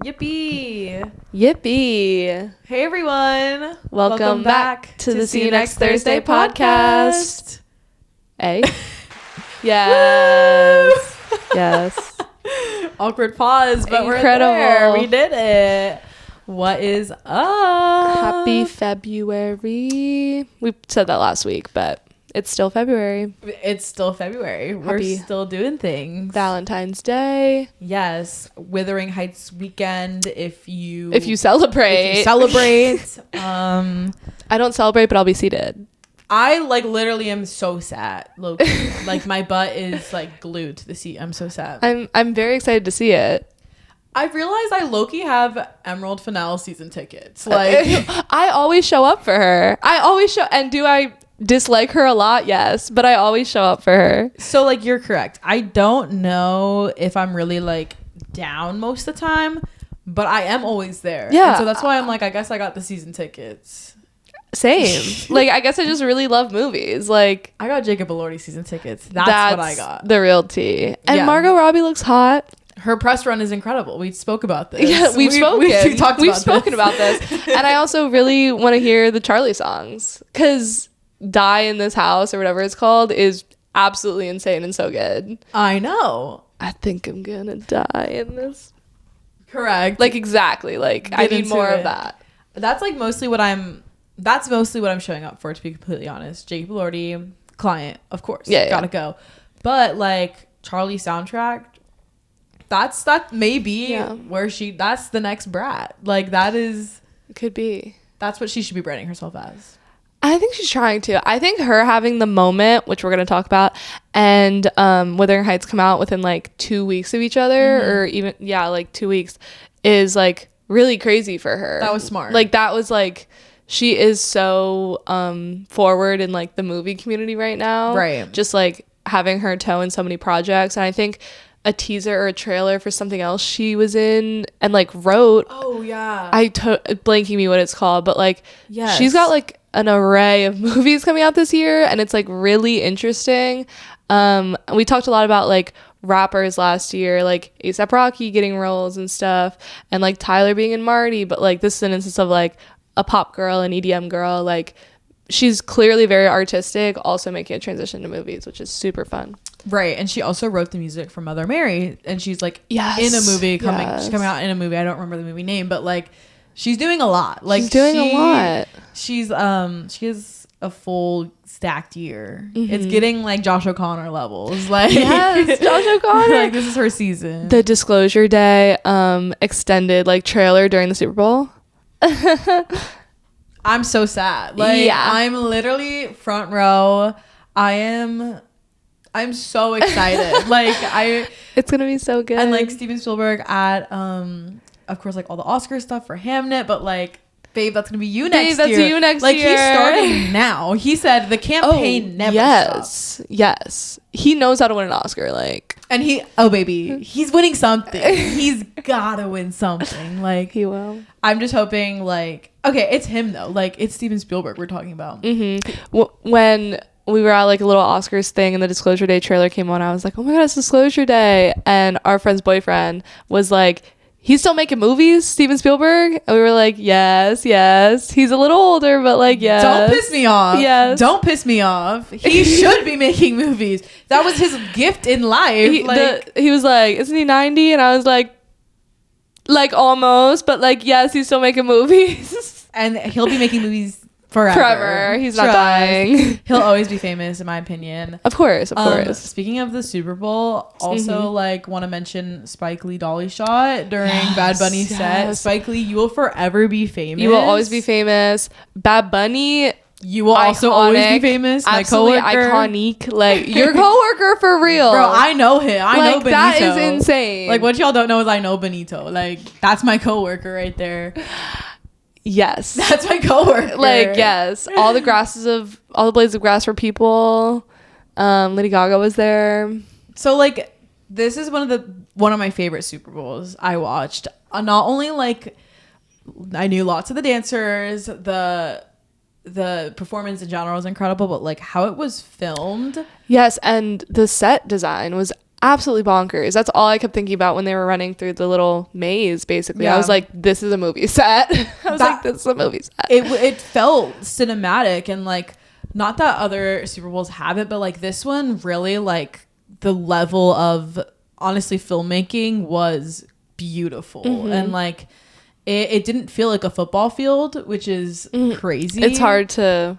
Yippee! Yippee! Hey everyone! Welcome back to the See You Next Thursday podcast. Hey. Yes. Yes. Awkward pause, but Incredible. we're there. We did it. What is up? Happy February. We said that last week, but it's still February. It's still February. We're still doing things. Valentine's Day. Yes. Wuthering Heights weekend if you celebrate. I don't celebrate, but I'll be seated. I literally am so sad, low-key. Like my butt is glued to the seat. I'm so sad. I'm very excited to see it. I realized I low-key have Emerald Finale season tickets. I always show up for her. And do I dislike her a lot? Yes, but I always show up for her. So you're correct. I don't know if I'm really down most of the time, but I am always there. Yeah. And so that's why I'm I guess I got the season tickets. Same. I guess I just really love movies. I got Jacob Elordi season tickets. That's what I got. The real tea. And yeah. Margot Robbie looks hot. Her press run is incredible. We spoke about this. Yeah, we've spoken about this. And I also really want to hear the Charlie songs, because Die in This House or whatever it's called is absolutely insane and so good. I know. I think I'm gonna die in this. Correct. Exactly. I need more of that. That's mostly what I'm showing up for, to be completely honest. Jacob Elordi, client, of course. Yeah. Gotta go. But Charlie soundtrack, that may be where that's the next Brat. That is, could be. That's what she should be branding herself as. I think she's trying to. I think her having the moment, which we're going to talk about, and Wuthering Heights come out within 2 weeks of each other, or even 2 weeks, is really crazy for her. That was smart. That was she is so forward in the movie community right now. Right. Just having her toe in so many projects, and I think a teaser or a trailer for something else she was in and wrote. Oh yeah. Blanking me what it's called, but yes. She's got an array of movies coming out this year, and it's really interesting. We talked a lot about rappers last year, A$AP Rocky getting roles and stuff, and Tyler being in Marty, but this is an instance of a pop girl and EDM girl. She's clearly very artistic, also making a transition to movies, which is super fun. Right. And she also wrote the music for Mother Mary, and she's yes, in a movie coming. Yes. She's coming out in a movie. I don't remember the movie name, but she's doing a lot. She's doing a lot. She's she has a full stacked year. It's getting Josh O'Connor levels. Yes, Josh O'Connor. This is her season. The Disclosure Day extended trailer during the Super Bowl. I'm so sad. Yeah. I'm literally front row. I'm so excited. It's gonna be so good. And Steven Spielberg at of course all the Oscar stuff for Hamnet, but babe, that's gonna be you next year. That's you next year. He's starting now. He said the campaign never stops. Yes. He knows how to win an Oscar. And he's winning something. He's gotta win something. He will. I'm just hoping okay, it's him though. It's Steven Spielberg we're talking about. When we were at a little Oscars thing and the Disclosure Day trailer came on, I was oh my god, it's Disclosure Day. And our friend's boyfriend was he's still making movies, Steven Spielberg? And we were yes. He's a little older, but yes. Don't piss me off. Yes. Don't piss me off. He should be making movies. That was his gift in life. He was isn't he 90? And I was almost, but yes, he's still making movies. And he'll be making movies forever. He's not dying. He'll always be famous, in my opinion. Of course. Speaking of the Super Bowl, also want to mention Spike Lee dolly shot during Bad Bunny's set. Spike Lee, you will forever be famous. You will always be famous. Bad Bunny, you will also always be famous. My absolutely coworker. Iconic. Your coworker for real. Bro, I know him. I know Benito. That is insane. What y'all don't know is I know Benito. That's my coworker right there. Yes. That's my coworker. Yes. All the blades of grass for people. Lady Gaga was there. So this is one of my favorite Super Bowls I watched. Not only I knew lots of the dancers, the performance in general was incredible, but how it was filmed. Yes, and the set design was absolutely bonkers. That's all I kept thinking about when they were running through the little maze, basically. Yeah. I was like, this is a movie set. I was like, this is a movie set. It felt cinematic, and like, not that other Super Bowls have it, but like this one really, like, the level of honestly filmmaking was beautiful. And like it didn't feel like a football field, which is crazy. It's hard to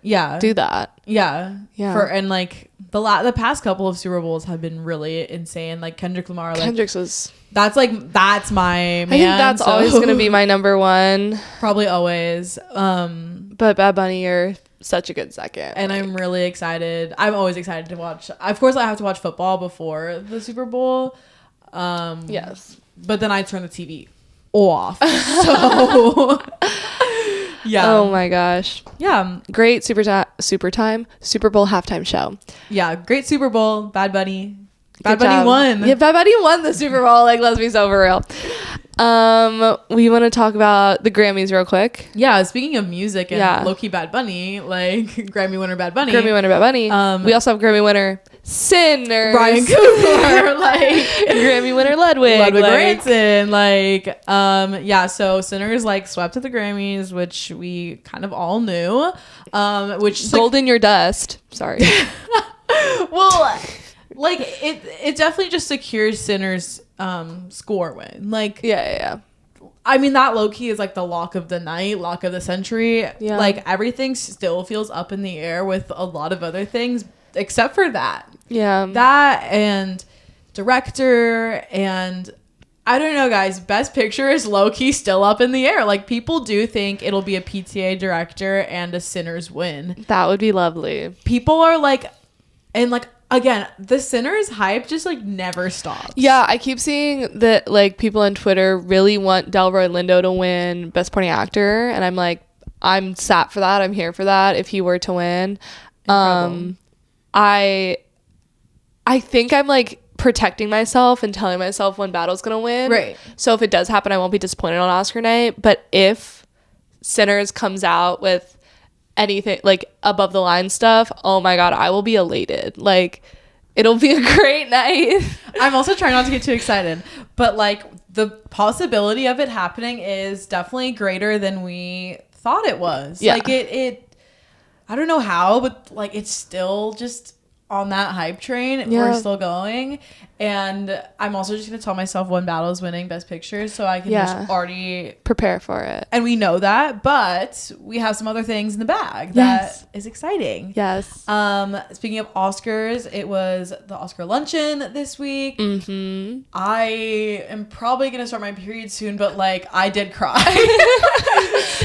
yeah do that. yeah Yeah. and like the past couple of Super Bowls have been really insane. Like Kendrick Lamar, like Kendrick's was, that's my man. I think that's always gonna be my number one, probably always. but Bad Bunny are such a good second. And I'm really excited. I'm always excited to watch. Of course, I have to watch football before the Super Bowl. Yes. But then I turn the TV off. So yeah. Oh my gosh. Yeah. Great Super Bowl halftime show. Yeah. Great Super Bowl. Bad Bunny. Bad Good Bunny job. won. Yeah, Bad Bunny won the Super Bowl. Like, let's be so for real. We want to talk about the Grammys real quick. Yeah. Speaking of music and Yeah. low-key Bad Bunny, like Grammy winner Bad Bunny. Grammy winner Bad Bunny. We also have Grammy winner Sinners. Ryan Coogler. Like Grammy winner Ludwig. Ludwig like, Göransson. Like, yeah. So Sinners like swept at the Grammys, which we kind of all knew. Which Gold in Your Dust. Sorry. well, like it definitely just secures Sinners score win. Like, Yeah. I mean, that low-key is like the lock of the night, lock of the century. Yeah. Like, everything still feels up in the air with a lot of other things except for that. Yeah. That and director, and I don't know, guys, Best Picture is low-key still up in the air. Like, people do think it'll be a PTA director and a Sinners win. That would be lovely. People are like, and like, again, the Sinners hype just like never stops. Yeah, I keep seeing that like people on Twitter really want Delroy Lindo to win Best Supporting Actor, and I'm like, I'm sat for that. I'm here for that if he were to win. Incredible. I think I'm like protecting myself and telling myself one battle's gonna win. Right. So if it does happen, I won't be disappointed on Oscar night. But if Sinners comes out with anything like above the line stuff, oh my god, I will be elated. Like, it'll be a great night. I'm also trying not to get too excited, but like the possibility of it happening is definitely greater than we thought it was. Yeah. Like it I don't know how, but like it's still just on that hype train. Yeah. We're still going, and I'm also just gonna tell myself one battle is winning Best Picture, so I can just already prepare for it. and we know that, but we have some other things in the bag that is exciting. Yes. Speaking of Oscars, it was the Oscar luncheon this week. I am probably gonna start my period soon, but like I did cry.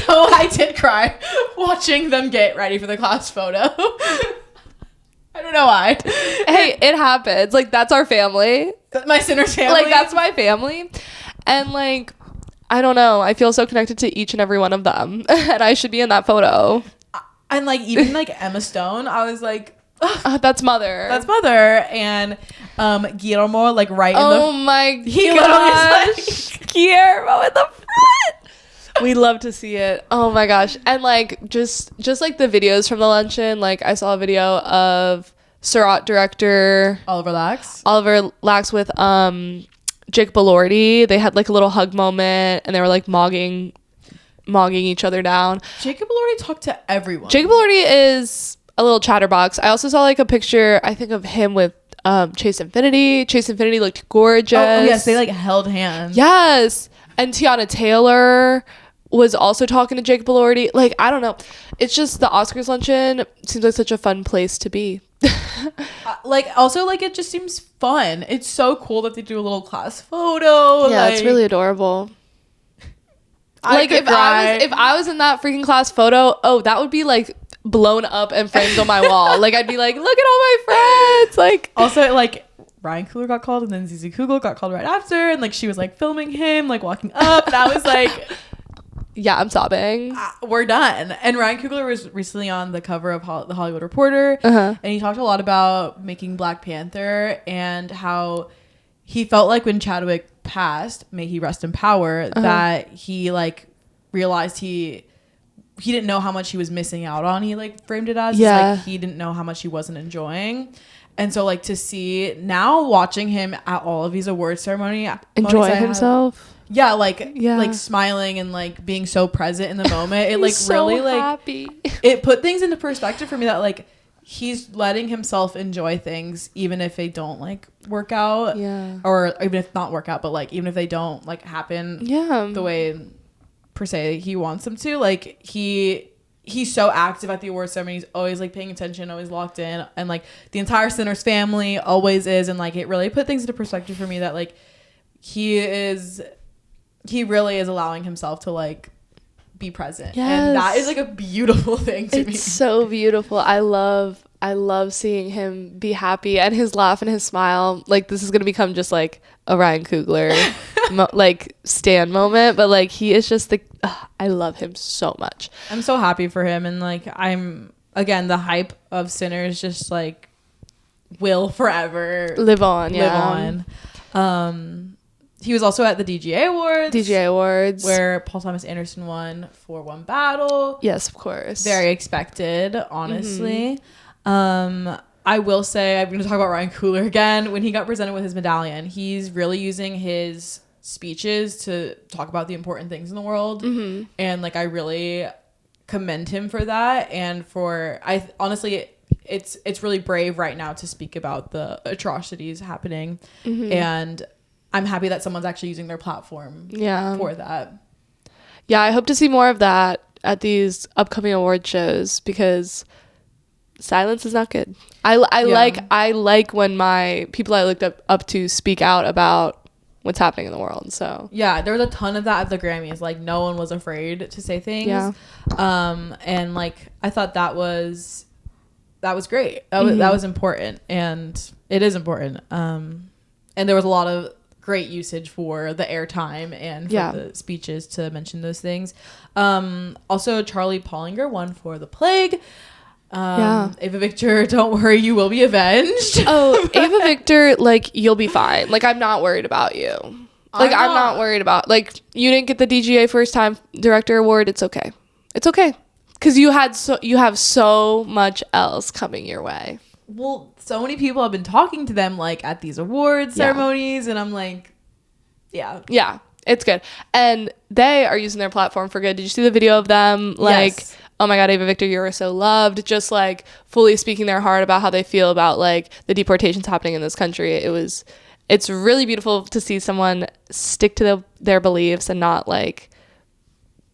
So I did cry watching them get ready for the class photo. I don't know why. Hey, it happens. Like, that's our family. My Sinners family. Like, that's my family. And like, I don't know. I feel so connected to each and every one of them. And I should be in that photo. And like even like Emma Stone, I was like, That's Mother. that's Mother. And Guillermo, like right in the Oh my He gosh. Guillermo in the front. We love to see it. Oh my gosh. And like just like the videos from the luncheon, like I saw a video of Sirât director Oliver Lax. Oliver Lax with Jake Belordi. They had like a little hug moment and they were like mogging each other down. Jacob Elordi talked to everyone. Jake Belordi is a little chatterbox. I also saw like a picture, I think, of him with Chase Infinity. Chase Infinity looked gorgeous. Oh yes, they like held hands. Yes. And Tiana Taylor was also talking to Jake Belordi. Like, I don't know. It's just the Oscars luncheon seems like such a fun place to be. Like also like it just seems fun. It's so cool that they do a little class photo. Yeah, like, it's really adorable. I Like could cry. if I was in that freaking class photo, oh, that would be like blown up and framed on my wall. Like, I'd be like, look at all my friends. Like, Also like Ryan Coogler got called and then Zizi Kugel got called right after, and like she was like filming him like walking up, and I was like, yeah, I'm sobbing. we're done. And Ryan Coogler was recently on the cover of the Hollywood Reporter, and he talked a lot about making Black Panther and how he felt like when Chadwick passed, may he rest in power, that he like realized he didn't know how much he was missing out on. He like framed it as Yeah. like he didn't know how much he wasn't enjoying. And so like to see now watching him at all of these award ceremony enjoy himself. Like smiling and like being so present in the moment. It like so really like happy. It put things into perspective for me that like he's letting himself enjoy things even if they don't like work out. Yeah. Or even if not work out, but like even if they don't like happen the way per se he wants them to. Like he's so active at the award ceremony. He's always like paying attention, always locked in, and like the entire Sinners family always is. And like it really put things into perspective for me that like he really is allowing himself to like be present. Yes. And that is like a beautiful thing to me. It's so beautiful. I love seeing him be happy, and his laugh and his smile. Like this is gonna become just like a Ryan Coogler like stan moment, but like he is just I love him so much. I'm so happy for him, and like I'm again the hype of Sinners just like will forever live on. He was also at the DGA Awards, where Paul Thomas Anderson won for One Battle. Yes, of course. Very expected, honestly. I will say, I'm going to talk about Ryan Coogler again. When he got presented with his medallion, he's really using his speeches to talk about the important things in the world. And like I really commend him for that. And honestly, it's really brave right now to speak about the atrocities happening. And I'm happy that someone's actually using their platform for that. Yeah, I hope to see more of that at these upcoming award shows because silence is not good. I like when my people I looked up to speak out about what's happening in the world. So yeah, there was a ton of that at the Grammys. Like no one was afraid to say things. And like I thought that was great. That was important, and it is important. And there was a lot of great usage for the airtime and for the speeches to mention those things. Also, Charlie Pollinger won for The Plague. Ava Victor, don't worry, you will be avenged. Ava Victor, like you'll be fine. Like I'm not worried about you. Like I'm not worried about like you didn't get the DGA first time director award. It's okay. It's okay because you have so much else coming your way. Well, so many people have been talking to them like at these awards ceremonies, and I'm like, yeah, it's good, and they are using their platform for good. Did you see the video of them like, oh my God, Ava Victor, you are so loved, just like fully speaking their heart about how they feel about like the deportations happening in this country? It's really beautiful to see someone stick to their beliefs and not like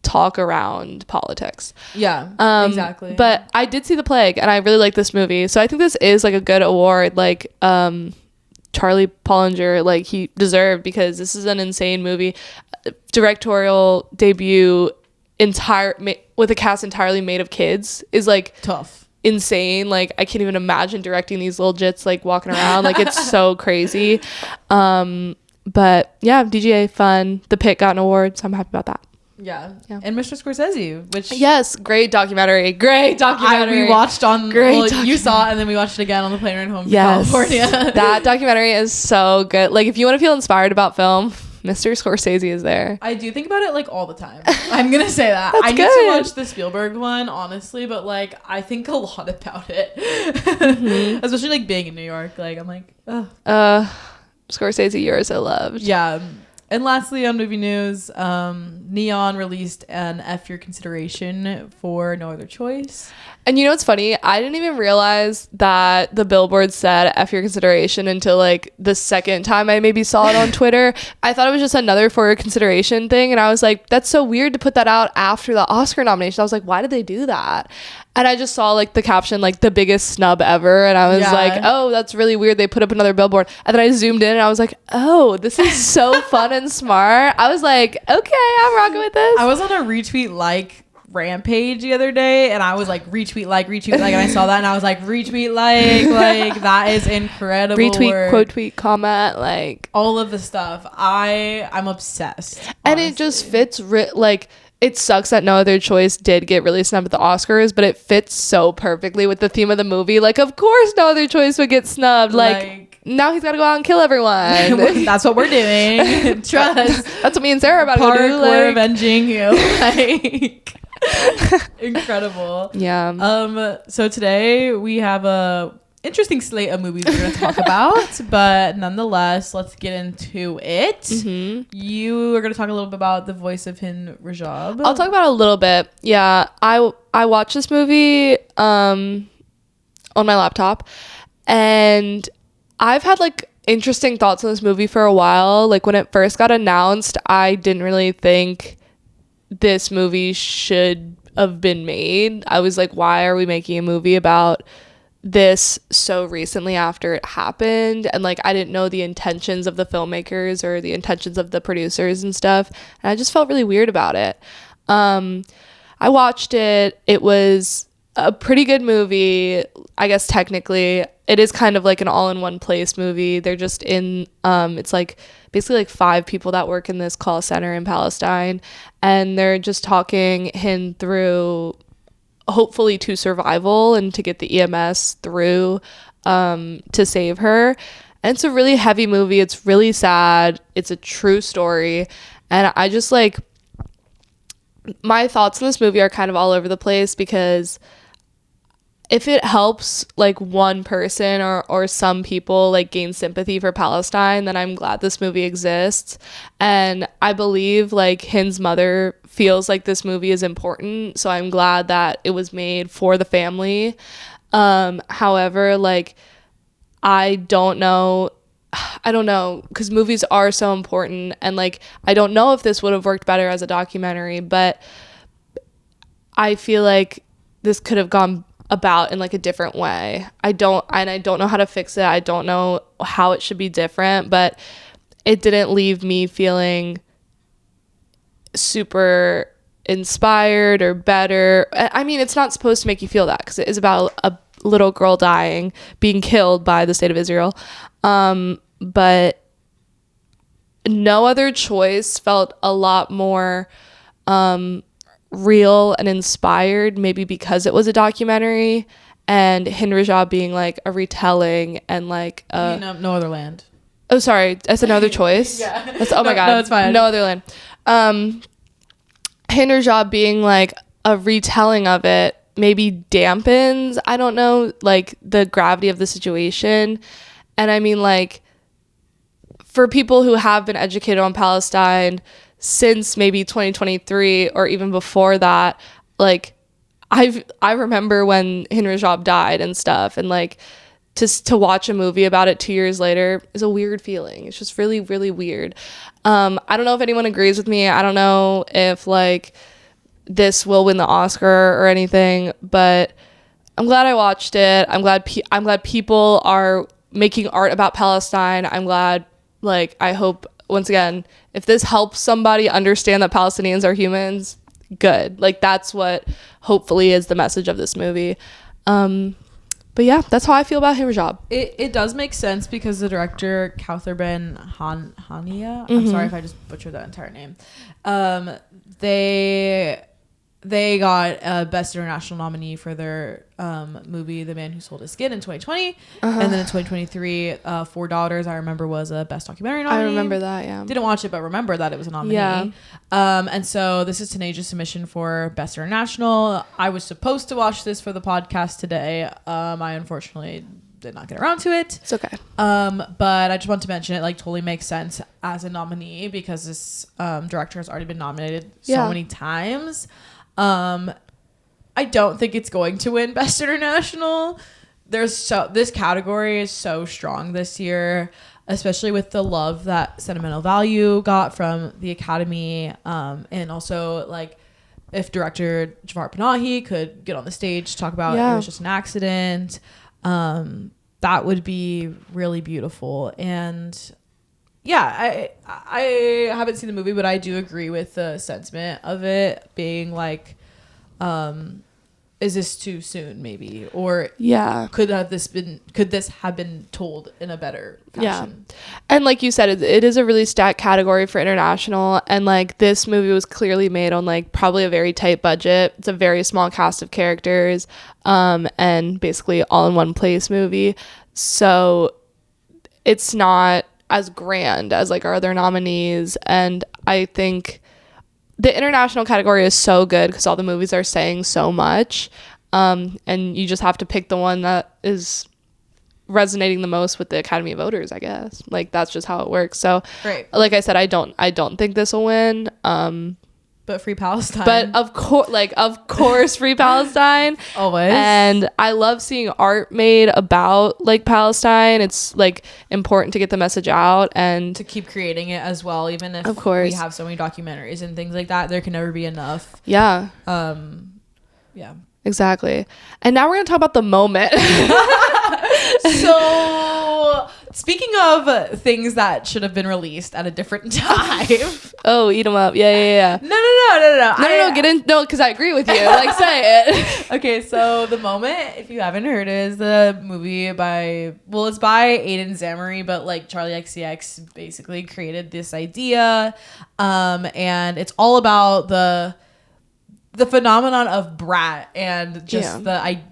talk around politics. Exactly. But I did see The Plague and I really like this movie, so I think this is like a good award. Like Charlie Pollinger, like he deserved, because this is an insane movie, directorial debut, with a cast entirely made of kids, is like tough, insane. Like I can't even imagine directing these little jits like walking around. Like it's so crazy. But yeah, DGA fun. The Pit got an award, so I'm happy about that. Yeah. And Mr. Scorsese, which great documentary. We watched on you saw it, and then we watched it again on the plane ride home to California. That documentary is so good. Like if you want to feel inspired about film, Mr. Scorsese is there. I do think about it like all the time. I'm gonna say that. I need to watch the Spielberg one, honestly, but like I think a lot about it. Especially like being in New York. Like I'm like, Scorsese, you're so loved. Yeah. And lastly, on movie news, Neon released an F Your Consideration for No Other Choice. And you know what's funny? I didn't even realize that the billboard said F Your Consideration until like the second time I maybe saw it on Twitter. I thought it was just another For Your Consideration thing. And I was like, that's so weird to put that out after the Oscar nomination. I was like, why did they do that? And I just saw like the caption, like the biggest snub ever. And I was like, oh, that's really weird. They put up another billboard. And then I zoomed in and I was like, oh, this is so fun and smart. I was like, okay, I'm rocking with this. I was on a retweet like rampage the other day, and I was like retweet like, and I saw that and I was like retweet like that is incredible. Retweet, work. quote tweet, comment, like all of the stuff. I'm obsessed, honestly. And it just fits like it sucks that No Other Choice did get really snubbed at the Oscars, but it fits so perfectly with the theme of the movie. Like, of course No Other Choice would get snubbed. Like now he's got to go out and kill everyone. That's what we're doing. Trust. That's what me and Sarah are about to do. We're avenging you. Like, incredible. Yeah. So today we have a interesting slate of movies we're going to talk about, but nonetheless, let's get into it. Mm-hmm. You are going to talk a little bit about The Voice of Hind Rajab. I'll talk about it a little bit. Yeah, I watched this movie on my laptop, and I've had like interesting thoughts on this movie for a while. Like when it first got announced, I didn't really think this movie should have been made. I was like, why are we making a movie about this so recently after it happened? And like I didn't know the intentions of the filmmakers or the intentions of the producers and stuff, and I just felt really weird about it. I watched it. It was a pretty good movie, I guess. Technically it is kind of like an all-in-one place movie. They're just in it's like basically like 5 people that work in this call center in Palestine, and they're just talking Hind through, hopefully, to survival and to get the EMS through to save her. And it's a really heavy movie. It's really sad. It's a true story. And I just like, my thoughts on this movie are kind of all over the place, because if it helps like one person or some people like gain sympathy for Palestine, then I'm glad this movie exists. And I believe like Hind's mother feels like this movie is important, so I'm glad that it was made for the family. However, like I don't know, because movies are so important, and like I don't know if this would have worked better as a documentary, but I feel like this could have gone about in like a different way. I don't know how to fix it. I don't know how it should be different, but it didn't leave me feeling super inspired or better. I mean, it's not supposed to make you feel that, because it is about a little girl dying, being killed by the state of Israel. But No Other Choice felt a lot more real and inspired, maybe because it was a documentary, and Hind Rajab being like a retelling, and like No Other Land. Oh, sorry, that's No Other Choice. Yeah. Oh my god. No, it's fine. No Other Land. Hind Rajab being like a retelling of it maybe dampens, I don't know, like the gravity of the situation. And I mean, like, for people who have been educated on Palestine since maybe 2023 or even before that, like I remember when Hind Rajab died and stuff, and like to watch a movie about it 2 years later is a weird feeling. It's just really, really weird. I don't know if anyone agrees with me. I don't know if like this will win the Oscar or anything, but I'm glad I watched it. I'm glad people are making art about Palestine. I'm glad, like, I hope, once again, if this helps somebody understand that Palestinians are humans, good. Like, that's what hopefully is the message of this movie. But yeah, that's how I feel about Hind Rajab. It does make sense, because the director, Kauthar Ben Hania, I'm sorry if I just butchered that entire name, they got a Best International nominee for their movie The Man Who Sold His Skin in 2020. And then in 2023, Four Daughters, I remember, was a Best Documentary nominee. I remember that, yeah. Didn't watch it, but remember that it was a nominee. Yeah. And so this is Tanaja's submission for Best International. I was supposed to watch this for the podcast today. I unfortunately did not get around to it. It's okay. But I just want to mention it like totally makes sense as a nominee, because this director has already been nominated so many times. I don't think it's going to win Best International. This category is so strong this year, especially with the love that Sentimental Value got from the Academy, and also like if director Jafar Panahi could get on the stage to talk about it was just an accident, that would be really beautiful. And yeah, I haven't seen the movie, but I do agree with the sentiment of it being like, is this too soon, maybe? Or could this have been told in a better fashion? Yeah. And like you said, it is a really stacked category for international, and like this movie was clearly made on like probably a very tight budget. It's a very small cast of characters, and basically all in one place movie. So it's not as grand as like our other nominees, and I think the international category is so good because all the movies are saying so much, and you just have to pick the one that is resonating the most with the Academy voters, I guess. Like, that's just how it works. So Right. like I said, I don't think this will win. But Free Palestine. But of course, Free Palestine. Always. And I love seeing art made about like Palestine. It's like important to get the message out and to keep creating it as well, even if of course we have so many documentaries and things like that, there can never be enough. Yeah. Yeah. Exactly. And now we're gonna talk about the moment. So speaking of things that should have been released at a different time. Oh, eat them up. Yeah. No. Get in. No, because I agree with you. Like, say it. Okay, so The Moment, if you haven't heard, is the movie it's by Aiden Zamory, but like Charlie XCX basically created this idea, and it's all about the phenomenon of Brat and just the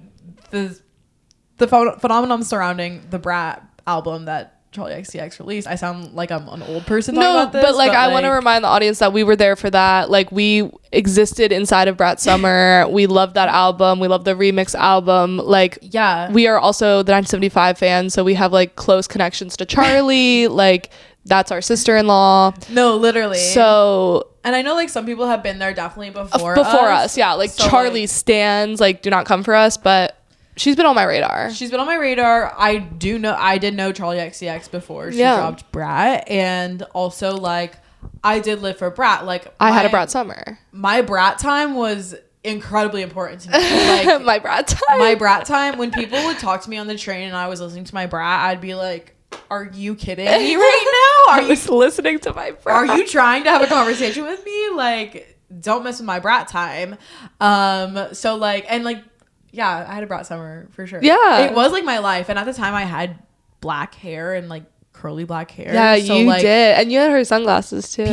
phenomenon surrounding the Brat album that Charlie XCX released. I sound like I'm an old person talking about this. But like I want to remind the audience that we were there for that. Like, we existed inside of Brat Summer. We loved that album. We loved the remix album. Like, yeah, we are also the 1975 fans, so we have like close connections to Charlie. Like, that's our sister-in-law. No, literally. So, and I know like some people have been there definitely before us. Yeah, like so, Charlie stands like do not come for us, but she's been on my radar. I did know Charlie XCX before she dropped Brat, and also like I did live for Brat. Like, I had a Brat summer. My Brat time was incredibly important to me. Like my Brat time. When people would talk to me on the train and I was listening to my Brat, I'd be like, "Are you kidding me right now? Are you listening to my Brat? Are you trying to have a conversation with me? Like, don't mess with my Brat time." So like, and like, yeah, I had a Brat summer for sure. Yeah, it was like my life, and at the time I had black hair and like curly black hair. Yeah, so, you like, did, and you had her sunglasses too.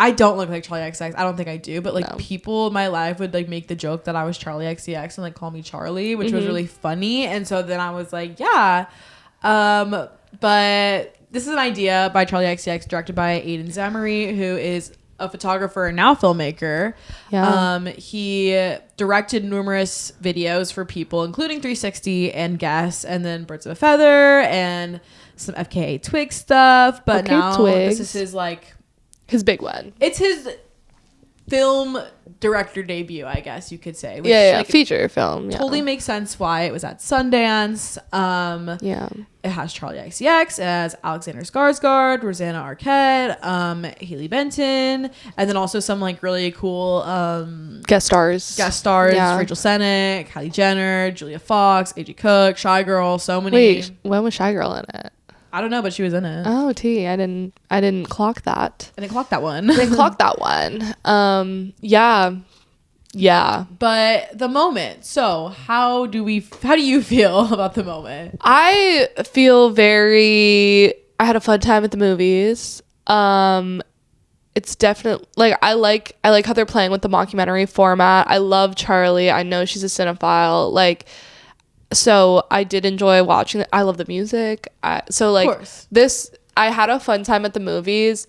I don't look like Charlie XCX. I don't think I do, but like people in my life would like make the joke that I was Charlie XCX and like call me Charlie, which was really funny. And so then I was like, yeah. But this is an idea by Charlie XCX, directed by Aiden Zamory, who is a photographer and now filmmaker. Yeah. He directed numerous videos for people, including 360 and Guess, and then Birds of a Feather and some FKA Twigs stuff. But okay, now Twigs. This is his like his big one. It's his film director debut, I guess you could say. Which, like, feature film. Totally makes sense why it was at Sundance. It has Charlie XCX, it has Alexander Skarsgård, Rosanna Arquette, Haley Benton, and then also some like really cool guest stars. Rachel Sennett, Kylie Jenner, Julia Fox, A.G. Cook, Shy Girl, so many. Wait, when was Shy Girl in it? I don't know, but she was in it. Oh, I didn't clock that. I didn't clock that one. Yeah. But The Moment. So how do you feel about The Moment? I feel I had a fun time at the movies. It's definitely like I like how they're playing with the mockumentary format. I love Charlie. I know she's a cinephile. Like, so I did enjoy watching it. I love the music. I had a fun time at the movies.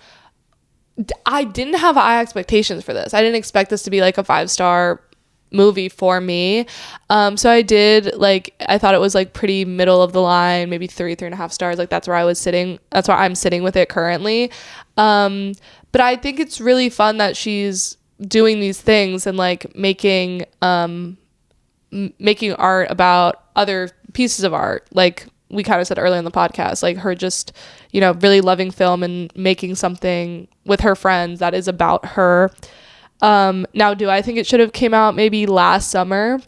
I didn't have high expectations for this. I didn't expect this to be like a 5-star movie for me. So I thought it was like pretty middle of the line, maybe 3.5 stars. Like, that's where I was sitting. That's where I'm sitting with it currently. But I think it's really fun that she's doing these things and like making art about other pieces of art, like we kind of said earlier in the podcast, like her just, really loving film and making something with her friends that is about her. Now, do I think it should have came out maybe last summer?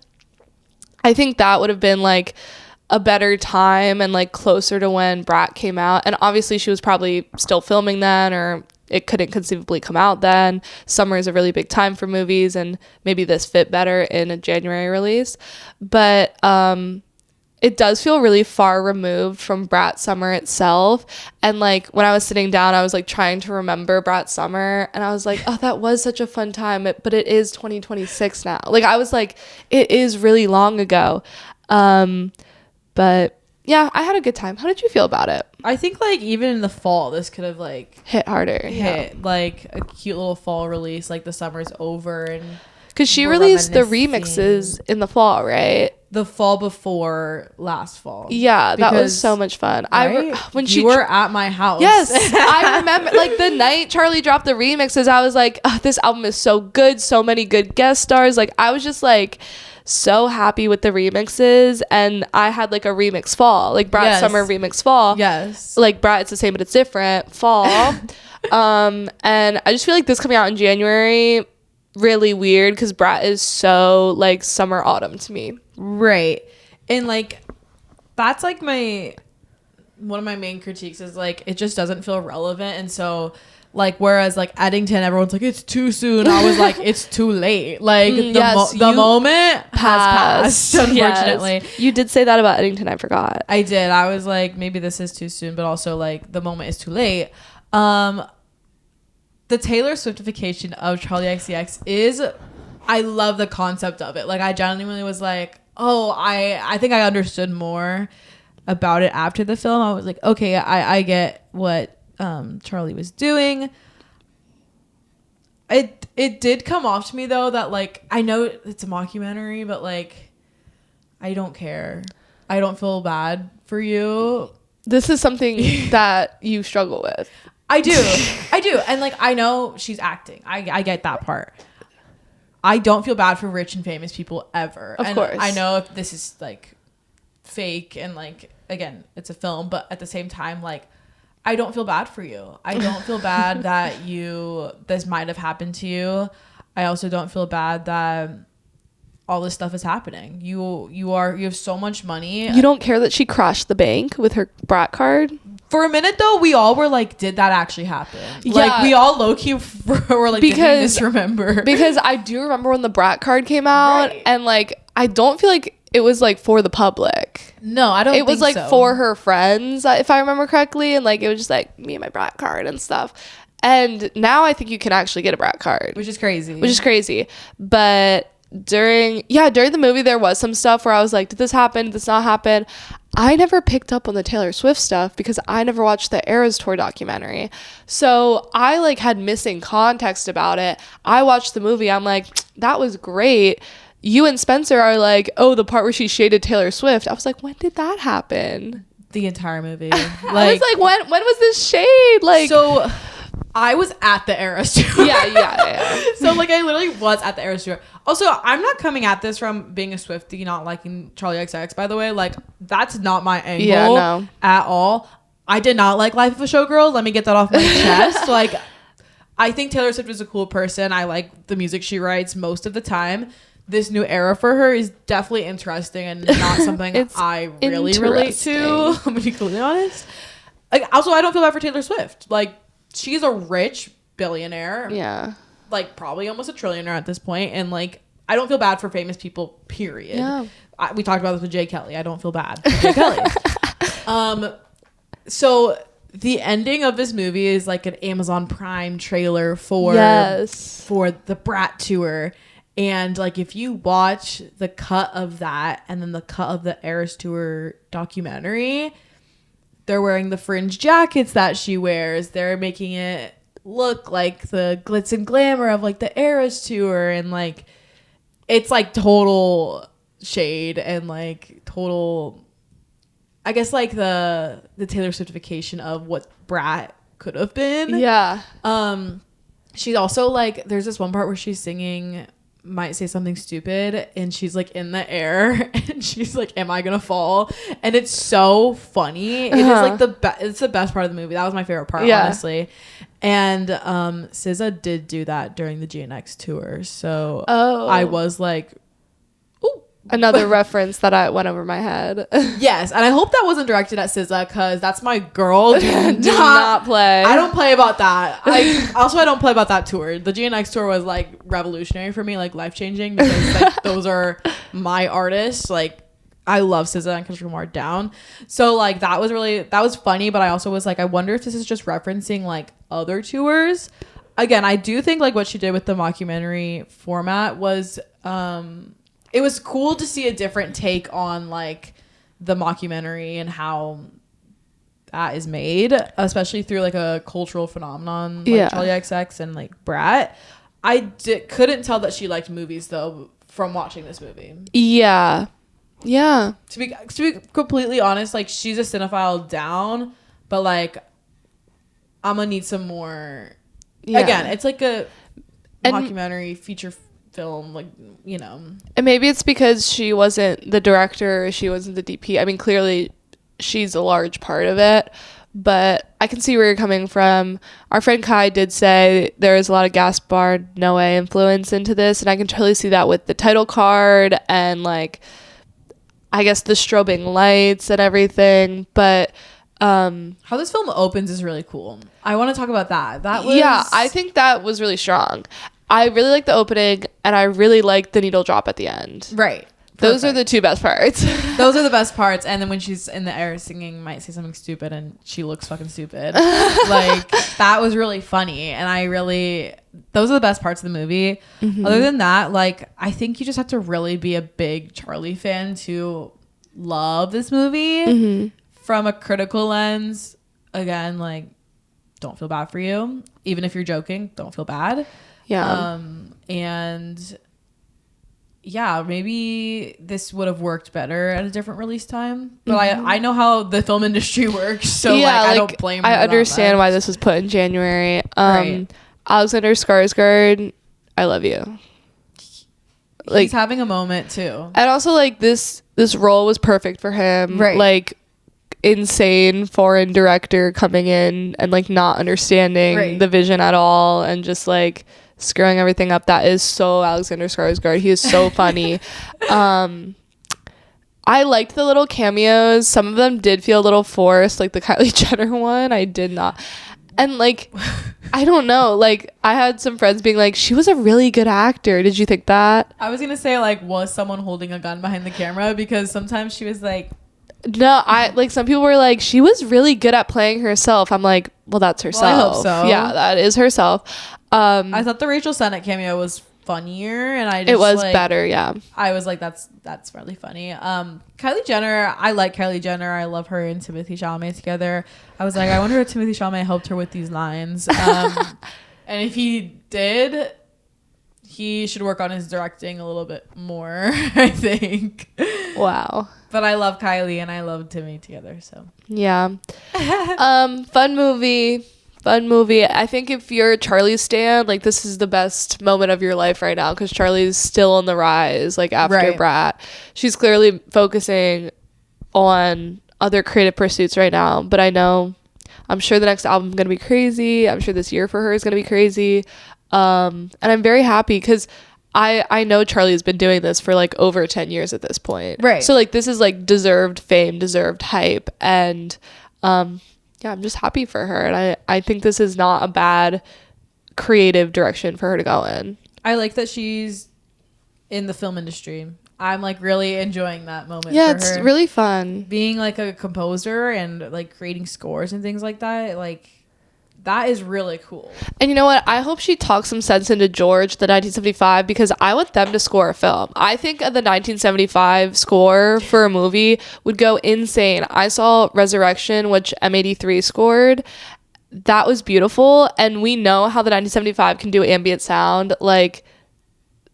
I think that would have been like a better time and like closer to when Brat came out, and obviously she was probably still filming then, or it couldn't conceivably come out then. Summer is a really big time for movies, and maybe this fit better in a January release. But it does feel really far removed from Brat Summer itself. And like when I was sitting down, I was like trying to remember Brat Summer, and I was like, oh, that was such a fun time. But it is 2026 now. Like, I was like, it is really long ago. But yeah, I had a good time. How did you feel about it? I think like even in the fall, this could have like hit harder. Like a cute little fall release, like the summer's over, and because she released the remixes in the fall, right? the fall before last fall. Yeah, that was so much fun. Right? When you were at my house. Yes, I remember. Like the night Charlie dropped the remixes, I was like, oh, this album is so good. So many good guest stars. Like I was just like so happy with the remixes, and I had like a remix fall, like Brat's summer remix fall. Yes, like Brat, it's the same but it's different fall. And I just feel like this coming out in January really weird because Brat is so like summer autumn to me. Right. And like that's like one of my main critiques is like it just doesn't feel relevant. And so like whereas like Eddington, everyone's like it's too soon, I was like it's too late. Like the moment has passed, unfortunately. Yes. You did say that about Eddington, I forgot. I did. I was like maybe this is too soon, but also like the moment is too late. The Taylor Swiftification of Charlie XCX is, I love the concept of it. Like I genuinely was like, oh, I think I understood more about it after the film. I was like, okay, I get what Charlie was doing. It did come off to me though that like I know it's a mockumentary, but like I don't care. I don't feel bad for you. This is something that you struggle with. I do. And like I know she's acting. I get that part. I don't feel bad for rich and famous people ever. Of course. I know if this is like fake and like again, it's a film, but at the same time, like I don't feel bad for you. I don't feel bad that this might have happened to you. I also don't feel bad that all this stuff is happening. You have so much money. You don't care that she crashed the bank with her Brat card? For a minute though, we all were like, did that actually happen? Yeah. Like we all low-key were like, did we misremember? Because I do remember when the Brat card came out, right. And like I don't feel like it was like for the public. No, I don't think so. It was like for her friends, if I remember correctly, and like it was just like me and my Brat card and stuff. And now I think you can actually get a Brat card. Which is crazy. But during the movie there was some stuff where I was like, did this happen? Did this not happen? I never picked up on the Taylor Swift stuff because I never watched the Eras Tour documentary. So I like had missing context about it. I watched the movie. I'm like, that was great. You and Spencer are like, oh, the part where she shaded Taylor Swift. I was like, when did that happen? The entire movie. Like, I was like, when was this shade? Like, so I was at the Eras Tour. Yeah. So like I literally was at the Eras Tour. Also, I'm not coming at this from being a Swiftie, not liking Charlie XCX, by the way. Like that's not my angle at all. I did not like Life of a Showgirl. Let me get that off my chest. Like I think Taylor Swift is a cool person. I like the music she writes most of the time. This new era for her is definitely interesting and not something I really relate to. I'm gonna be completely honest. Like also, I don't feel bad for Taylor Swift. Like she's a rich billionaire. Yeah. Like probably almost a trillionaire at this point, and like I don't feel bad for famous people. Period. Yeah. We talked about this with Jay Kelly. I don't feel bad for Jay Kelly. So the ending of this movie is like an Amazon Prime trailer for the Brat tour, and like if you watch the cut of that and then the cut of the Eras Tour documentary, they're wearing the fringe jackets that she wears. They're making it look like the glitz and glamour of like the Eras Tour, and like it's like total shade and like total, I guess like the Taylor Swiftification of what Brat could have been. Yeah. She's also like, there's this one part where she's singing Might Say Something Stupid, and she's like in the air and she's like, am I gonna fall? And it's so funny. It is like it's the best part of the movie. That was my favorite part, honestly. And SZA did do that during the GNX tour, so I was like, ooh, another reference that went over my head. Yes, and I hope that wasn't directed at SZA because that's my girl. Do not play. I don't play about that. I don't play about that tour. The GNX tour was like revolutionary for me, like life changing, because like those are my artists. Like I love SZA and Kendrick Lamar down. So like that was funny, but I also was like, I wonder if this is just referencing like other tours. Again, I do think like what she did with the mockumentary format was it was cool to see a different take on like the mockumentary and how that is made, especially through like a cultural phenomenon like Charlie XX and like Brat. I couldn't tell that she liked movies though from watching this movie. Yeah. Yeah. To be completely honest, like, she's a cinephile down, but like, I'm gonna need some more. Yeah. Again, it's like a documentary feature film, like, you know. And maybe it's because she wasn't the director, she wasn't the DP. I mean, clearly she's a large part of it, but I can see where you're coming from. Our friend Kai did say there is a lot of Gaspar Noé influence into this, and I can totally see that with the title card and, like, I guess the strobing lights and everything. But how this film opens is really cool. I want to talk about that. Yeah, I think that was really strong. I really like the opening, and I really like the needle drop at the end. Right. Those are the two best parts. Those are the best parts. And then when she's in the air singing Might Say Something Stupid and she looks fucking stupid. Like, that was really funny. And those are the best parts of the movie. Mm-hmm. Other than that, like, I think you just have to really be a big Charlie fan to love this movie. Mm-hmm. From a critical lens. Again, like, don't feel bad for you. Even if you're joking, don't feel bad. Yeah. And yeah, maybe this would have worked better at a different release time. But I know how the film industry works, so yeah, I don't blame her. I understand why this was put in January. Right. Alexander Skarsgård, I love you. Like, he's having a moment too. And also, like, this role was perfect for him. Right. Like, insane foreign director coming in and, like, not understanding the vision at all and just, like, screwing everything up. That is so Alexander Skarsgård. He is so funny. I liked the little cameos. Some of them did feel a little forced, like the Kylie Jenner one. I did not. And, like, I don't know. Like, I had some friends being like, she was a really good actor. Did you think that? I was gonna say, like, was someone holding a gun behind the camera? Because sometimes she was like, no, some people were like, she was really good at playing herself. I'm like, well, that's herself. Well, I hope so. Yeah, that is herself. I thought the Rachel Sennett cameo was funnier, and it was better. Yeah, I was like, that's really funny. Kylie Jenner, I like Kylie Jenner. I love her and Timothée Chalamet together. I was like, I wonder if Timothée Chalamet helped her with these lines. And if he did, he should work on his directing a little bit more, I think. Wow. But I love Kylie and I love Timmy together, so. Yeah. Fun movie. I think if you're a Charlie stan, like, this is the best moment of your life right now, because Charlie's still on the rise, like, after Brat. She's clearly focusing on other creative pursuits right now, but I'm sure the next album is going to be crazy. I'm sure this year for her is going to be crazy. And I'm very happy because I know Charlie has been doing this for, like, over 10 years at this point. Right. So, like, this is, like, deserved fame, deserved hype. And, yeah, I'm just happy for her. And I think this is not a bad creative direction for her to go in. I like that she's in the film industry. I'm, like, really enjoying that moment. Yeah, for it's her. really fun. Being, like, a composer and, like, creating scores and things like that, like, that is really cool. And you know what? I hope she talks some sense into George, the 1975, because I want them to score a film. I think the 1975 score for a movie would go insane. I saw Resurrection, which M83 scored. That was beautiful. And we know how the 1975 can do ambient sound. Like,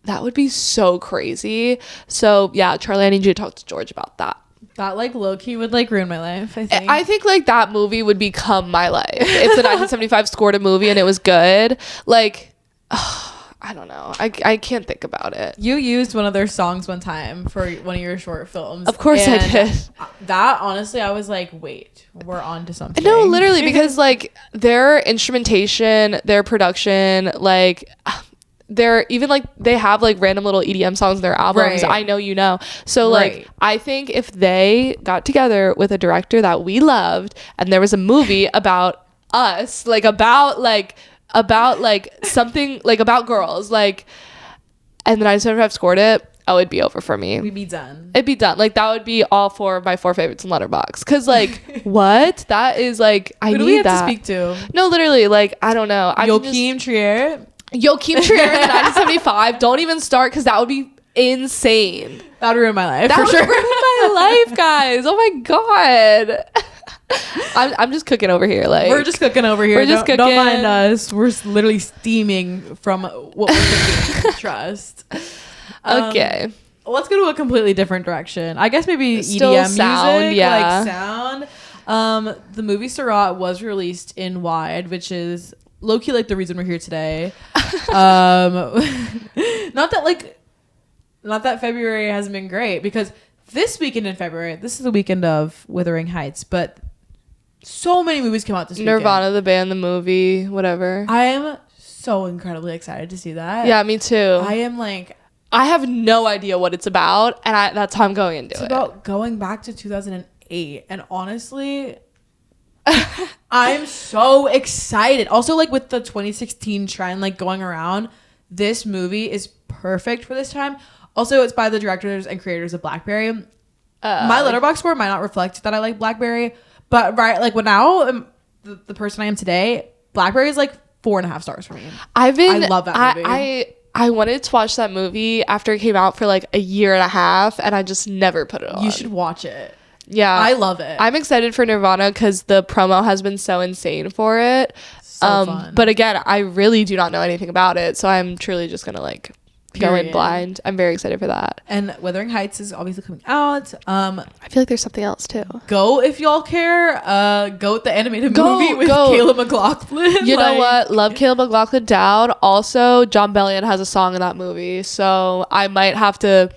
that would be so crazy. So, yeah, Charlie, I need you to talk to George about that. That, like, low-key would, like, ruin my life, I think, like, that movie would become my life. If the 1975 scored a movie and it was good, like, I don't know. I can't think about it. You used one of their songs one time for one of your short films. Of course I did. That, honestly, I was like, wait, we're on to something. No, literally, because, like, their instrumentation, their production, like, they're even, like, they have, like, random little EDM songs in their albums. I know you know. So, like, I think if they got together with a director that we loved and there was a movie about us, like, about something, like, about girls, like, and then I just never have scored it, it'd be over for me. We'd be done. It'd be done. Like, that would be all 4 of my 4 favorites in Letterboxd. Because, like, what? That is, like, I need that. Who do we have to speak to? No, literally, like, I don't know. Joachim Trier in 1975. Don't even start, because that would be insane. That would ruin my life. That would ruin my life, guys. Oh my god. I'm just cooking over here. Like, we're just cooking over here. Don't mind us. We're literally steaming from what we're thinking. Trust. Okay. let's go to a completely different direction. I guess maybe Still EDM sound, music, yeah. like sound. The movie Sirât was released in Wide, which is low-key like the reason we're here today. Not that February hasn't been great, because this weekend in February, this is the weekend of Wuthering Heights, but so many movies came out this weekend. Nirvana, the band, the movie, whatever. I am so incredibly excited to see that. Yeah, me too. I am like, I have no idea what it's about, and that's how I'm going into it. It's about going back to 2008, and honestly, I'm so excited. Also, like with the 2016 trend like going around, this movie is perfect for this time. Also, it's by the directors and creators of Blackberry. My Letterboxd score might not reflect that I like Blackberry, but like when now the person I am today, Blackberry is like 4.5 stars for me. I love that movie. I wanted to watch that movie after it came out for like a year and a half, and I just never put it on. You should watch it. Yeah. I love it. I'm excited for Nirvana because the promo has been so insane for it. So fun. But again, I really do not know anything about it, so I'm truly just gonna like go in blind. I'm very excited for that. And Wuthering Heights is obviously coming out. I feel like there's something else too. Go if y'all care. Go with the animated movie with Caleb McLaughlin. You know what? Love Caleb McLaughlin down. Also, John Bellion has a song in that movie, so I might have to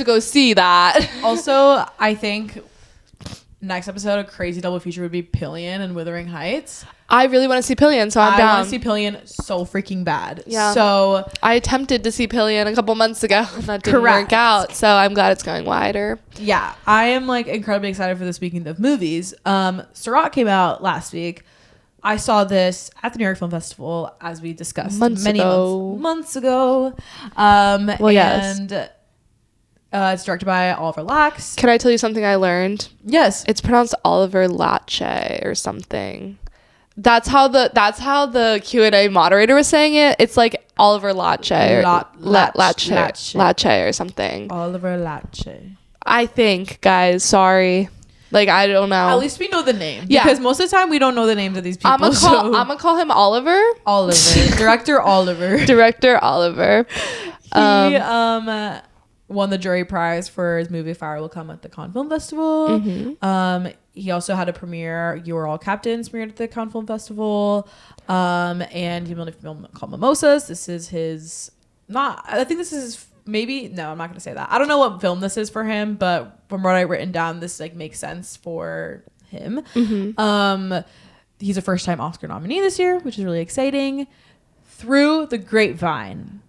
go see that. Also, I think next episode a crazy double feature would be Pillion and Wuthering Heights. I really want to see Pillion, so I'm down. I want to see Pillion so freaking bad. Yeah. So I attempted to see Pillion a couple months ago, and that didn't work out. So I'm glad it's going wider. Yeah, I am like incredibly excited for this weekend of movies. Sirât came out last week. I saw this at the New York Film Festival, as we discussed months ago. Yes. It's directed by Oliver Lax. Can I tell you something I learned? Yes. It's pronounced Oliver Lache or something. That's how the Q&A moderator was saying it. It's like Oliver Lache or Lache or something. Oliver Lache. I think, guys, sorry. Like, I don't know. At least we know the name. Yeah. Because most of the time we don't know the names of these people. I'm gonna call him Oliver. Director Oliver. Director Oliver. He won the jury prize for his movie Fire Will Come at the Cannes Film Festival. Mm-hmm. He also had a premiere, You Are All Captains, premiered at the Cannes Film Festival. And he made a film called Mimosas. This is his... I'm not going to say that. I don't know what film this is for him, but from what I've written down, this like makes sense for him. Mm-hmm. He's a first-time Oscar nominee this year, which is really exciting. Through the grapevine,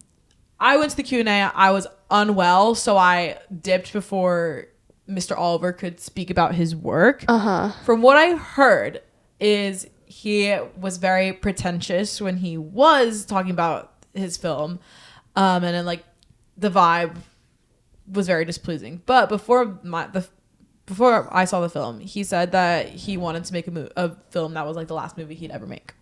I went to the Q&A. I was unwell, so I dipped before Mr. Oliver could speak about his work. From what I heard is he was very pretentious when he was talking about his film, and then like the vibe was very displeasing. But before I saw the film, he said that he wanted to make a film that was like the last movie he'd ever make.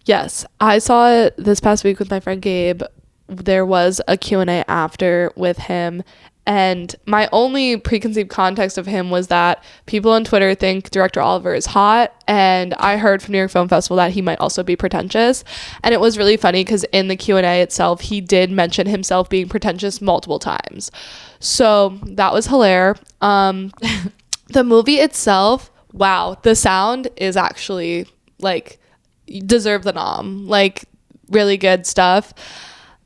Yes, I saw it this past week with my friend Gabe. There was a Q&A after with him, and my only preconceived context of him was that people on Twitter think director Oliver is hot, and I heard from New York Film Festival that he might also be pretentious. And it was really funny because in the Q&A itself, he did mention himself being pretentious multiple times, so that was hilarious. The movie itself, wow, the sound is actually like deserve the nom, like really good stuff.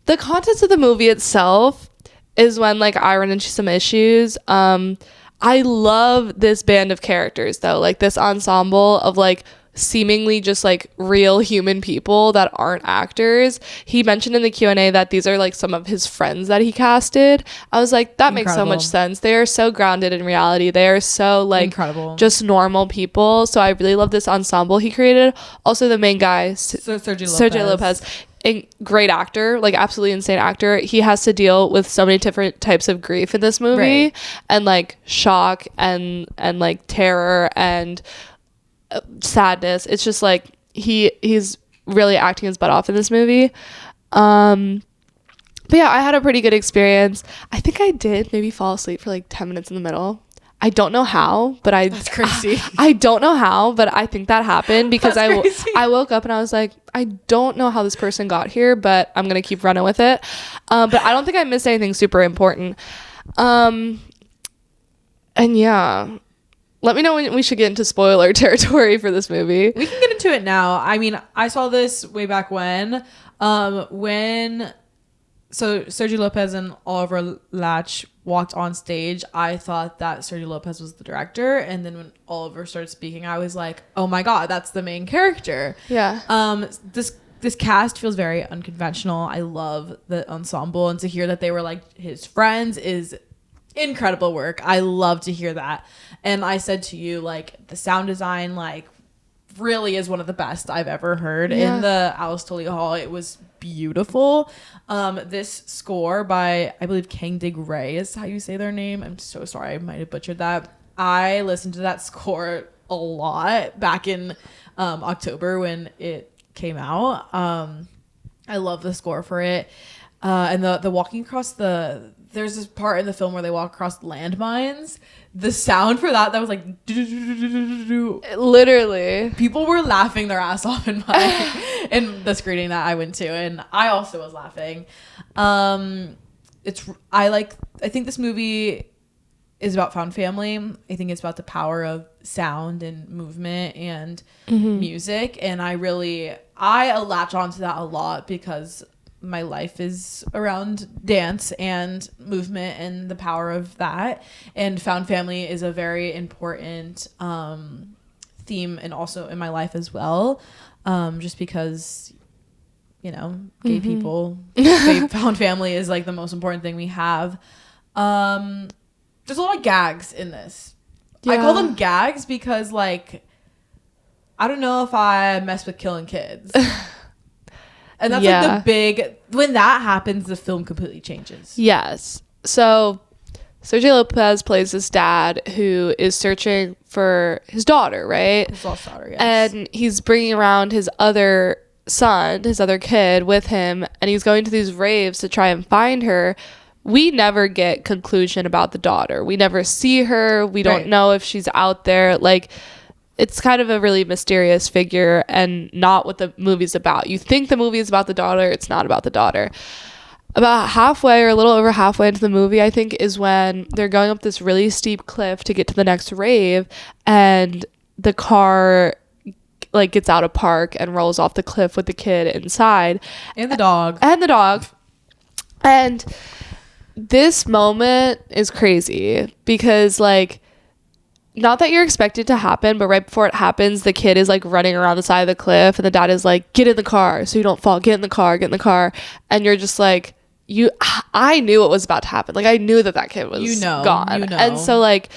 The context of the movie itself is when like I run into some issues. I love this band of characters though, like this ensemble of like seemingly just like real human people that aren't actors. He mentioned in the Q&A that these are like some of his friends that he casted. I was like, that makes so much sense. They are so grounded in reality. They are so like incredible, just normal people. So I really love this ensemble he created. Also the main guy, Sergio Lopez. A great actor, like absolutely insane actor. He has to deal with so many different types of grief in this movie, right, and like shock and like terror and sadness. It's just like he's really acting his butt off in this movie. But yeah, I had a pretty good experience. I think I did maybe fall asleep for like 10 minutes in the middle. I don't know how, but That's crazy. I don't know how, but I think that happened because That's I woke up and I was like, I don't know how this person got here, but I'm gonna keep running with it. But I don't think I missed anything super important. And yeah, let me know when we should get into spoiler territory for this movie. We can get into it now. I mean, I saw this way back when Sergio Lopez and Oliver Latch walked on stage. I thought that Sergio Lopez was the director, and then when Oliver started speaking, I was like, oh my god, that's the main character. Yeah. This cast feels very unconventional. I love the ensemble, and to hear that they were like his friends is incredible work. I love to hear that. And I said to you, like, the sound design like really is one of the best I've ever heard. In the Alice Tully Hall. It was beautiful. This score by, I believe, Kang Dig Ray is how you say their name. I'm so sorry, I might have butchered that. I listened to that score a lot back in October when it came out. I love the score for it. And the walking across there's this part in the film where they walk across landmines. The sound for that was like literally, people were laughing their ass off in the screening that I went to, and I also was laughing. I think this movie is about found family. I think it's about the power of sound and movement and music, and I latch onto that a lot because my life is around dance and movement and the power of that, and found family is a very important theme, and also in my life as well, just because, you know, gay people, found family is like the most important thing we have. There's a lot of gags in this. I call them gags because, like, I don't know if I mess with killing kids. And that's like the big, when that happens, the film completely changes. Yes. So Sergio Lopez plays this dad who is searching for his daughter, right? His lost daughter, yes. And he's bringing around his other son, his other kid with him, and he's going to these raves to try and find her. We never get conclusion about the daughter. We never see her. We don't know if she's out there. Like, it's kind of a really mysterious figure and not what the movie's about. You think the movie is about the daughter. It's not about the daughter. About halfway or a little over halfway into the movie, I think, is when they're going up this really steep cliff to get to the next rave, and the car like gets out of park and rolls off the cliff with the kid inside. And the dog. And this moment is crazy because, like, not that you're expected to happen, but right before it happens, the kid is like running around the side of the cliff, and the dad is like, get in the car so you don't fall, get in the car. And you're just like, I knew what was about to happen. Like, I knew that kid was gone. And so, like,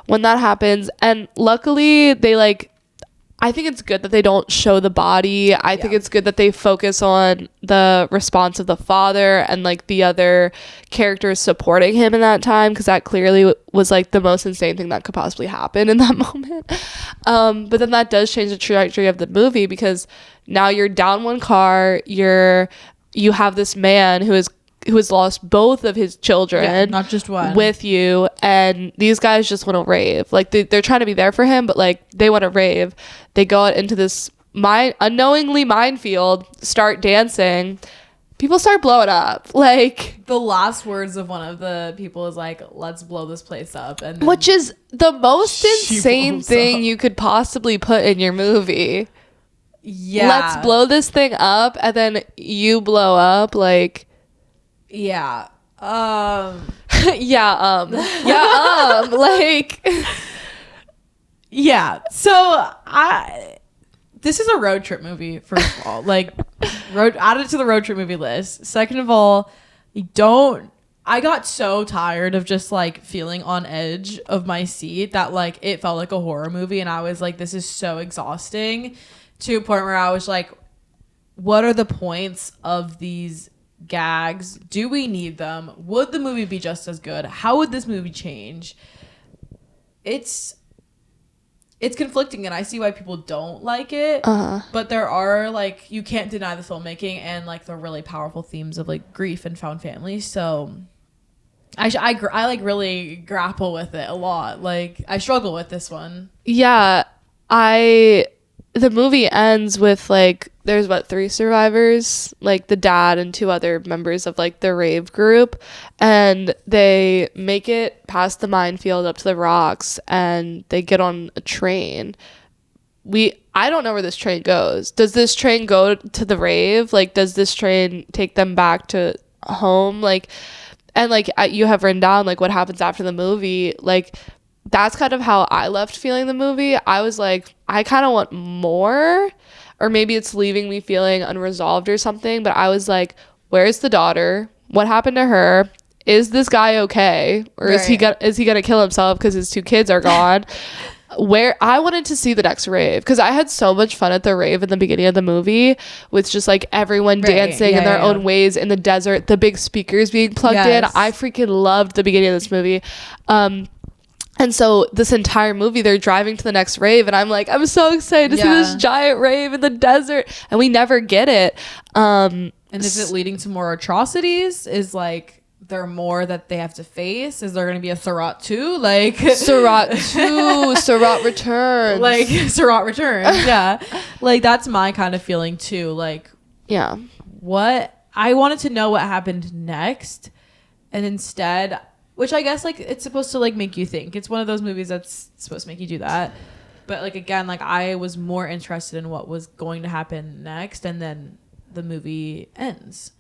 when that happens, and luckily they, like, I think it's good that they don't show the body. I think it's good that they focus on the response of the father and, like, the other characters supporting him in that time, because that clearly was, like, the most insane thing that could possibly happen in that moment. But then that does change the trajectory of the movie, because now you're down one car, you have this man who has lost both of his children, not just one, with you, and these guys just want to rave. Like, they're trying to be there for him, but, like, they want to rave. They go out into this unknowingly minefield, start dancing. People start blowing up. Like, the last words of one of the people is like, let's blow this place up, and which is the most insane thing you could possibly put in your movie. Let's blow this thing up, and then you blow up. Like, like, so this is a road trip movie, first of all. Like, add it to the road trip movie list. Second of all, I got so tired of just, like, feeling on edge of my seat that, like, it felt like a horror movie, and I was like, this is so exhausting, to a point where I was like, what are the points of these gags? Do we need them? Would the movie be just as good? How would this movie change? It's conflicting, and I see why people don't like it, but there are, like, you can't deny the filmmaking and, like, the really powerful themes of, like, grief and found family. So I like really grapple with it a lot. Like I struggle with this one. Yeah, the movie ends with like there's 3 survivors, like the dad and 2 other members of like the rave group, and they make it past the minefield up to the rocks and they get on a train. I don't know where this train goes. Does this train go to the rave? Like, does this train take them back to home? Like, and like you have written down like what happens after the movie. Like, that's kind of how I left feeling the movie. I was like, I kind of want more, or maybe it's leaving me feeling unresolved or something. But I was like, where's the daughter? What happened to her? Is this guy okay? Or is he gonna kill himself because his 2 kids are gone? Where I wanted to see the next rave, because I had so much fun at the rave in the beginning of the movie with just like everyone dancing in their own ways in the desert, the big speakers being plugged in. I freaking loved the beginning of this movie. And so this entire movie, they're driving to the next rave, and I'm like, I'm so excited to see this giant rave in the desert, and we never get it. And is it leading to more atrocities? Is like there more that they have to face? Is there going to be a Sirât 2? Like Sirât 2, Sirât returns. Like Sirât returns, yeah. Like that's my kind of feeling too. Like, yeah, what I wanted to know what happened next, and instead, which I guess like it's supposed to like make you think. It's one of those movies that's supposed to make you do that. But like again, like I was more interested in what was going to happen next, and then the movie ends.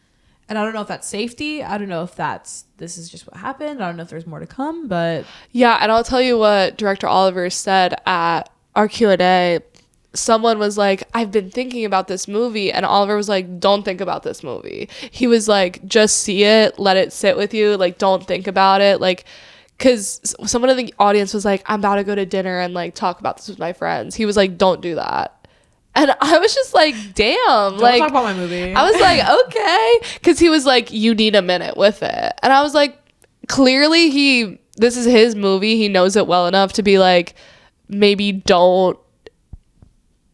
And I don't know if that's safety. I don't know if this is just what happened. I don't know if there's more to come, but yeah. And I'll tell you what Director Oliver said at our Q&A. Someone was like, I've been thinking about this movie, and Oliver was like, don't think about this movie. He was like, just see it, let it sit with you, like don't think about it, like, because someone in the audience was like, I'm about to go to dinner and like talk about this with my friends. He was like, don't do that. And I was just like, damn, don't like talk about my movie. I was like, okay, because he was like, you need a minute with it, and I was like, clearly this is his movie, he knows it well enough to be like, maybe don't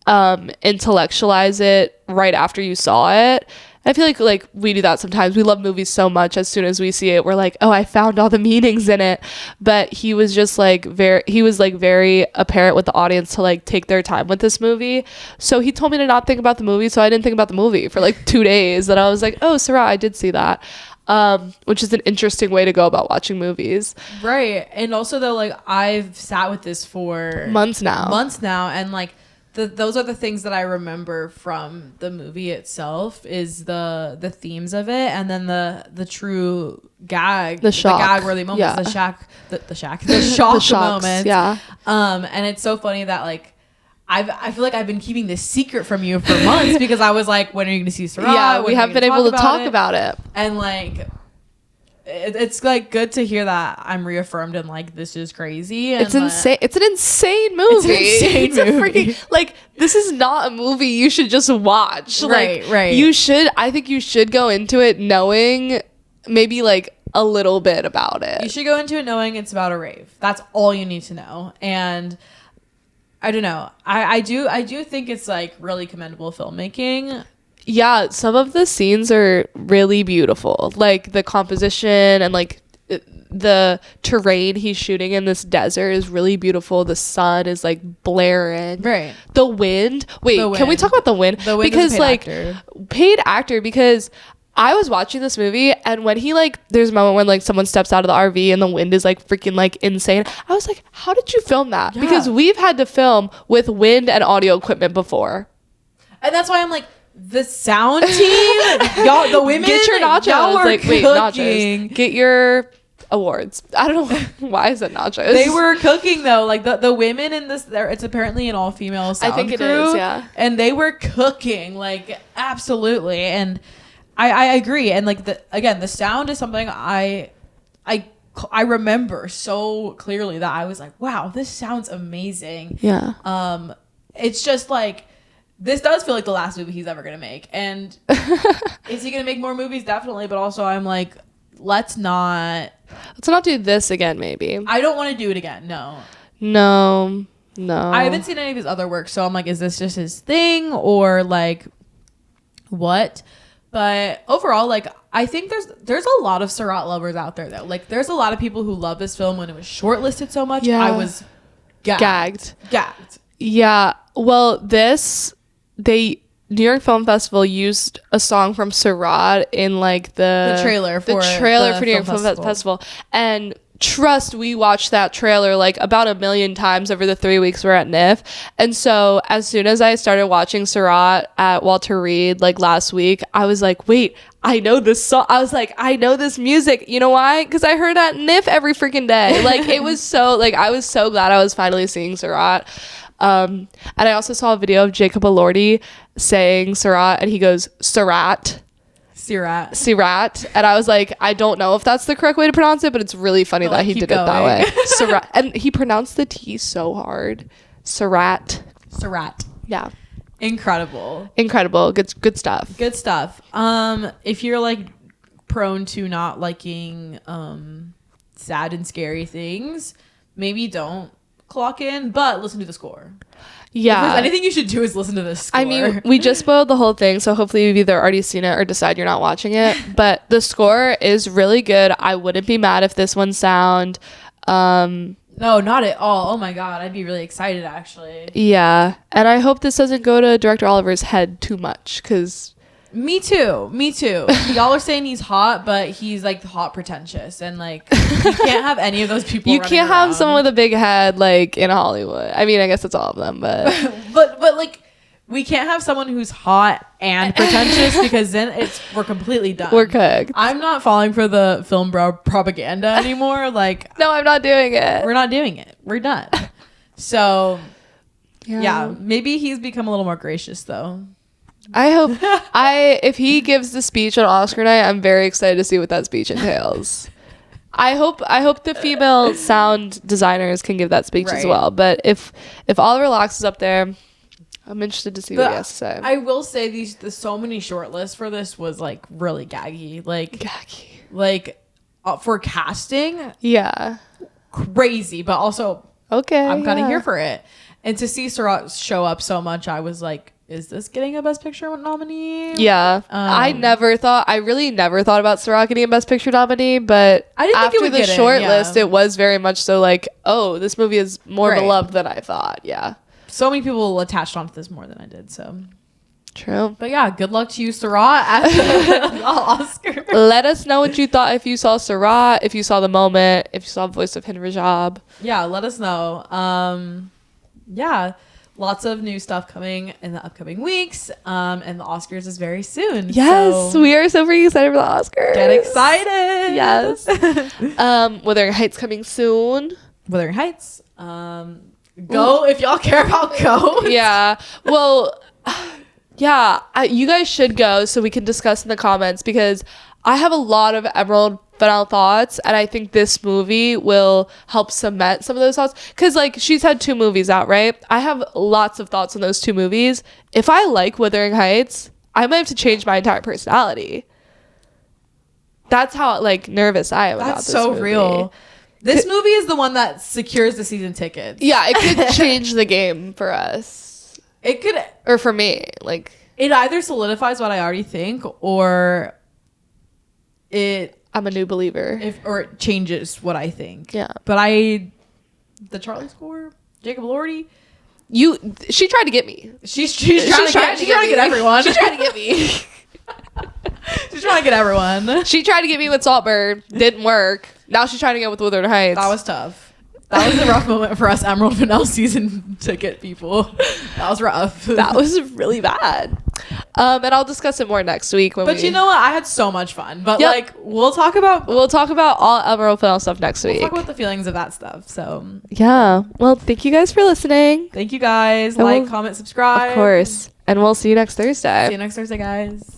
intellectualize it right after you saw it. I feel like we do that sometimes. We love movies so much, as soon as we see it we're like, oh, I found all the meanings in it. But he was just like very apparent with the audience to like take their time with this movie. So he told me to not think about the movie, so I didn't think about the movie for like 2 days, and I was like, oh, Sirât, I did see that. Which is an interesting way to go about watching movies, right? And also though, like I've sat with this for months now, and like those are the things that I remember from the movie itself, is the themes of it, and then the true gag, the gag worthy moments, the shock moments. Yeah. And it's so funny that like I feel like I've been keeping this secret from you for months because I was like, when are you going to see Sirât? Yeah, we haven't been able to talk about it. And like it's like good to hear that I'm reaffirmed and like this is crazy. And it's insane. It's an insane movie. It's a freaking like, this is not a movie you should just watch. Right, like, right. I think you should go into it knowing maybe like a little bit about it. You should go into it knowing it's about a rave. That's all you need to know. And I don't know. I do think it's like really commendable filmmaking. Yeah, some of the scenes are really beautiful. Like the composition and like the terrain he's shooting in this desert is really beautiful. The sun is like blaring. Right. The wind. Wait, can we talk about the wind? The wind because is a paid actor, because I was watching this movie, and when he like, there's a moment when like someone steps out of the RV and the wind is like freaking like insane. I was like, how did you film that? Yeah. Because we've had to film with wind and audio equipment before. And that's why I'm like, the sound team, y'all, the women, get your nachos. Y'all were like, cooking. Wait, nachos. Get your awards. I don't know why is it nachos. They were cooking though. Like the women in this, it's apparently an all-female sound crew. I think it is, yeah. And they were cooking, like absolutely. And I agree. And like the sound is something I remember so clearly that I was like, wow, this sounds amazing. Yeah. It's just like, this does feel like the last movie he's ever going to make. And is he going to make more movies? Definitely. But also I'm like, let's not do this again, maybe. I don't want to do it again. No. I haven't seen any of his other work. So I'm like, is this just his thing or like what? But overall, like, I think there's a lot of Sirât lovers out there, though. Like, there's a lot of people who love this film when it was shortlisted so much. Yeah. I was gagged. Yeah. Well, New York Film Festival used a song from Sirât in like the trailer for New York Film Festival. And trust, we watched that trailer like about 1 million times over the 3 weeks we're at NIF. And so as soon as I started watching Sirât at Walter Reed like last week, I was like, wait, I know this song. I was like, I know this music. You know why? Because I heard at NIF every freaking day. Like, it was so, like, I was so glad I was finally seeing Sirât. And I also saw a video of Jacob Elordi saying Sirât, and he goes, Sirât. And I was like, I don't know if that's the correct way to pronounce it, but it's really funny that he did it that way. Sirât. And he pronounced the T so hard. Sirât. Yeah. Incredible. Good stuff. If you're like prone to not liking sad and scary things, maybe don't clock in, but listen to the score. Yeah. If there's anything you should do is listen to this score. I mean, we just spoiled the whole thing, so hopefully you've either already seen it or decide you're not watching it. But the score is really good. I wouldn't be mad if this one sound. No, not at all. Oh my god, I'd be really excited actually. Yeah, and I hope this doesn't go to director Oliver's head too much, because me too. Y'all are saying he's hot, but he's like hot pretentious, and like you can't have any of those people. You can't have someone with a big head like in Hollywood. I mean, I guess it's all of them, but but like we can't have someone who's hot and pretentious, because then we're completely done. We're cooked. I'm not falling for the film bro propaganda anymore. Like, no, I'm not doing it. We're not doing it. We're done. So yeah, maybe he's become a little more gracious though. I hope if he gives the speech on Oscar night, I'm very excited to see what that speech entails. I hope the female sound designers can give that speech as well. But if Oliver Locks is up there, I'm interested to see what he has to say. I will say so many shortlists for this was like really gaggy. Like for casting. Yeah. Crazy, but also okay. I'm kind of here for it. And to see Sirât show up so much, I was like, is this getting a Best Picture nominee? Yeah. I really never thought about Sirât getting a Best Picture nominee, but I didn't think it would after the get short in, list, it was very much so like, oh, this movie is more beloved than I thought. Yeah. So many people attached onto this more than I did, so. True. But yeah, good luck to you, Sirât, at the Oscar. Let us know what you thought if you saw Sirât, if you saw The Moment, if you saw Voice of Hind Rajab. Yeah, let us know. Yeah. Lots of new stuff coming in the upcoming weeks. And the Oscars is very soon. Yes, so we are so pretty excited for the Oscars. Get excited. Yes. Wuthering Heights coming soon. Wuthering Heights. Go if y'all care about Go. Yeah. Well, yeah, you guys should go so we can discuss in the comments, because I have a lot of Emerald Fennell thoughts, and I think this movie will help cement some of those thoughts, because like she's had 2 movies out, right? I have lots of thoughts on those 2 movies. If I like Wuthering Heights, I might have to change my entire personality. That's how like nervous I am about this movie. That's so real. This movie is the one that secures the season tickets. Yeah, it could change the game for us. It could, or for me, like it either solidifies what I already think, or I'm a new believer. Or it changes what I think. Yeah. But the Charlie score, Jacob Elordi. She tried to get me. She's trying to get everyone. She's trying to get me. She's trying to get everyone. She tried to get me with Saltburn. Didn't work. Now she's trying to get with Wuthering Heights. That was tough. That was a rough moment for us Emerald Fennell season ticket people. That was rough. That was really bad. And I'll discuss it more next week. You know what? I had so much fun. But like, we'll talk about all Emerald Fennell stuff next week. We'll talk about the feelings of that stuff. So yeah. Well, thank you guys for listening. Thank you guys. Comment, subscribe. Of course. And we'll see you next Thursday. See you next Thursday, guys.